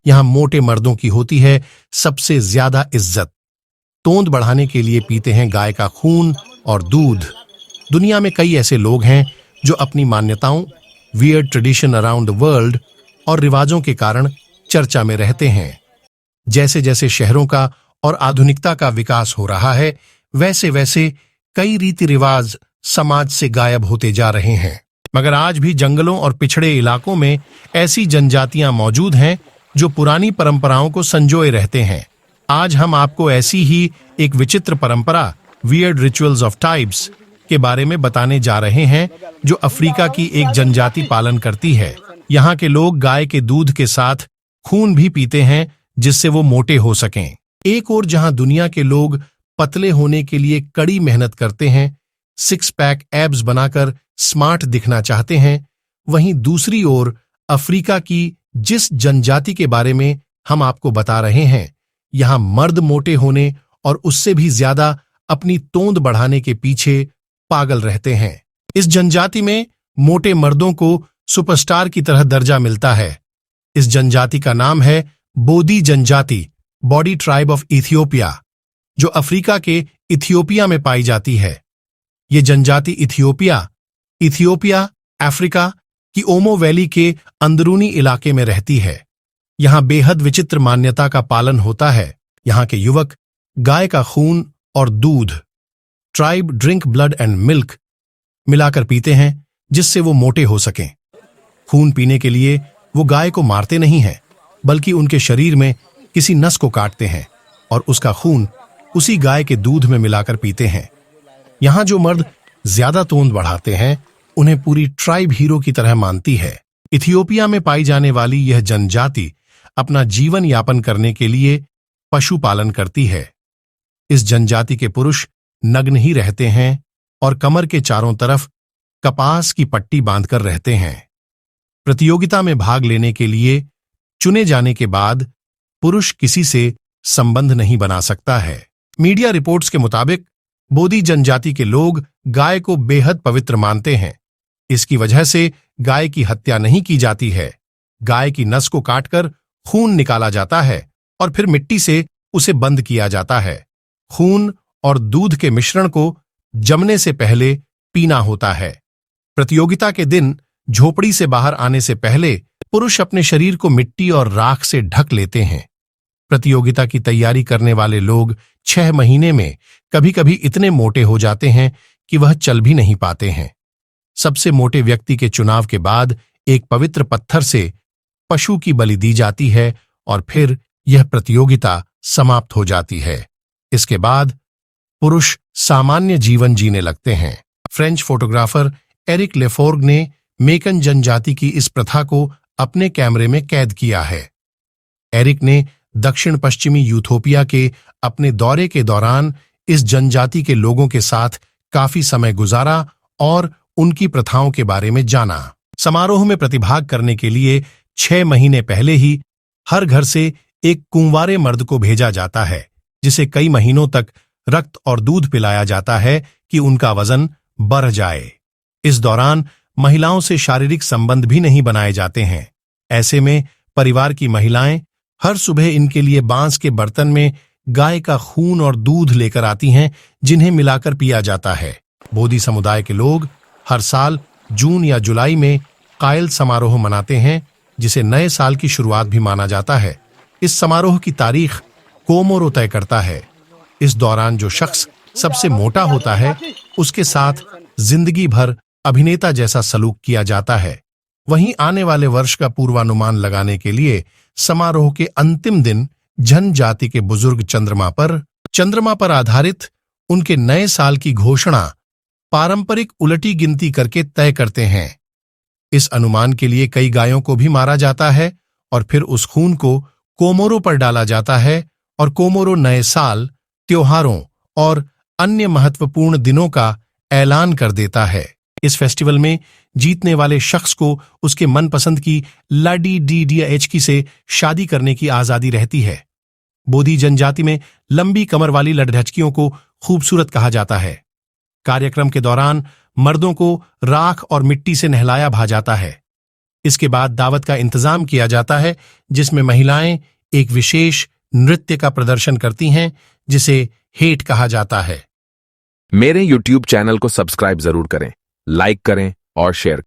यहाँ मोटे मर्दों की होती है सबसे ज्यादा इज्जत। तोंद बढ़ाने के लिए पीते हैं गाय का खून और दूध। दुनिया में कई ऐसे लोग हैं जो अपनी मान्यताओं, weird tradition around the world और रिवाजों के कारण चर्चा में रहते हैं। जैसे जैसे शहरों का और आधुनिकता का विकास हो रहा है, वैसे वैसे कई रीति रिवाज समाज से गायब होते जा रहे हैं। मगर आज भी जंगलों और पिछड़े इलाकों में ऐसी जनजातियां मौजूद हैं जो पुरानी परंपराओं को संजोए रहते हैं। आज हम आपको ऐसी ही एक विचित्र परंपरा, वियर्ड रिचुअल्स ऑफ ट्राइब्स, के बारे में बताने जा रहे हैं जो अफ्रीका की एक जनजाति पालन करती है। यहाँ के लोग गाय के दूध के साथ खून भी पीते हैं जिससे वो मोटे हो सकें। एक और जहां दुनिया के लोग पतले होने के लिए कड़ी मेहनत करते हैं, सिक्स पैक एब्स बनाकर स्मार्ट दिखना चाहते हैं, वहीं दूसरी ओर अफ्रीका की जिस जनजाति के बारे में हम आपको बता रहे हैं, यहां मर्द मोटे होने और उससे भी ज्यादा अपनी तोंद बढ़ाने के पीछे पागल रहते हैं। इस जनजाति में मोटे मर्दों को सुपरस्टार की तरह दर्जा मिलता है। इस जनजाति का नाम है बोदी जनजाति, बॉडी ट्राइब ऑफ इथियोपिया, जो अफ्रीका के इथियोपिया में पाई जाती है। ये जनजाति इथियोपिया, अफ्रीका की ओमो वैली के अंदरूनी इलाके में रहती है। यहां बेहद विचित्र मान्यता का पालन होता है। यहां के युवक गाय का खून और दूध, tribe drink blood and milk, मिलाकर पीते हैं जिससे वो मोटे हो सकें। खून पीने के लिए वो गाय को मारते नहीं हैं, बल्कि उनके शरीर में किसी नस को काटते हैं और उसका खून उसी गाय के दूध में मिलाकर पीते हैं। यहां जो मर्द ज्यादा तोंद बढ़ाते हैं, उन्हें पूरी ट्राइब हीरो की तरह मानती है। इथियोपिया में पाई जाने वाली यह जनजाति अपना जीवन यापन करने के लिए पशुपालन करती है। इस जनजाति के पुरुष नग्न ही रहते हैं और कमर के चारों तरफ कपास की पट्टी बांधकर रहते हैं। प्रतियोगिता में भाग लेने के लिए चुने जाने के बाद पुरुष किसी से संबंध नहीं बना सकता है। मीडिया रिपोर्ट्स के मुताबिक बोदी जनजाति के लोग गाय को बेहद पवित्र मानते हैं। इसकी वजह से गाय की हत्या नहीं की जाती है। गाय की नस को काटकर खून निकाला जाता है और फिर मिट्टी से उसे बंद किया जाता है। खून और दूध के मिश्रण को जमने से पहले पीना होता है। प्रतियोगिता के दिन झोपड़ी से बाहर आने से पहले पुरुष अपने शरीर को मिट्टी और राख से ढक लेते हैं। प्रतियोगिता की तैयारी करने वाले लोग 6 महीने में कभी कभी इतने मोटे हो जाते हैं कि वह चल भी नहीं पाते हैं। सबसे मोटे व्यक्ति के चुनाव के बाद एक पवित्र पत्थर से पशु की बलि दी जाती है और फिर यह प्रतियोगिता समाप्त हो जाती है। इसके बाद पुरुष सामान्य जीवन जीने लगते हैं। फ्रेंच फोटोग्राफर एरिक लेफोर्ग ने मेकन जनजाति की इस प्रथा को अपने कैमरे में कैद किया है। एरिक ने दक्षिण पश्चिमी यूथोपिया के अपने दौरे के दौरान इस जनजाति के लोगों के साथ काफी समय गुजारा और उनकी प्रथाओं के बारे में जाना। समारोह में प्रतिभाग करने के लिए 6 महीने पहले ही हर घर से एक कुंवारे मर्द को भेजा जाता है, जिसे कई महीनों तक रक्त और दूध पिलाया जाता है कि उनका वजन बढ़ जाए। इस दौरान महिलाओं से शारीरिक संबंध भी नहीं बनाए जाते हैं। ऐसे में परिवार की महिलाएं हर सुबह इनके लिए बांस के बर्तन में गाय का खून और दूध लेकर आती हैं, जिन्हें मिलाकर पिया जाता है। बोदी समुदाय के लोग हर साल जून या जुलाई में कायल समारोह मनाते हैं, जिसे नए साल की शुरुआत भी माना जाता है। इस समारोह की तारीख कोमोरो तय करता है। इस दौरान जो शख्स सबसे मोटा होता है, उसके साथ जिंदगी भर अभिनेता जैसा सलूक किया जाता है। वहीं आने वाले वर्ष का पूर्वानुमान लगाने के लिए समारोह के अंतिम दिन जनजाति के बुजुर्ग चंद्रमा पर आधारित उनके नए साल की घोषणा पारंपरिक उलटी गिनती करके तय करते हैं। इस अनुमान के लिए कई गायों को भी मारा जाता है और फिर उस खून को कोमोरो पर डाला जाता है और कोमोरो नए साल, त्योहारों और अन्य महत्वपूर्ण दिनों का ऐलान कर देता है। इस फेस्टिवल में जीतने वाले शख्स को उसके मनपसंद की लाडी डी डी से शादी करने की आजादी रहती है। बोदी जनजाति में लंबी कमर वाली लड़ढचकियों को खूबसूरत कहा जाता है। कार्यक्रम के दौरान मर्दों को राख और मिट्टी से नहलाया भा जाता है। इसके बाद दावत का इंतजाम किया जाता है जिसमें महिलाएं एक विशेष नृत्य का प्रदर्शन करती हैं जिसे हेट कहा जाता है। मेरे YouTube चैनल को सब्सक्राइब जरूर करें, लाइक करें और शेयर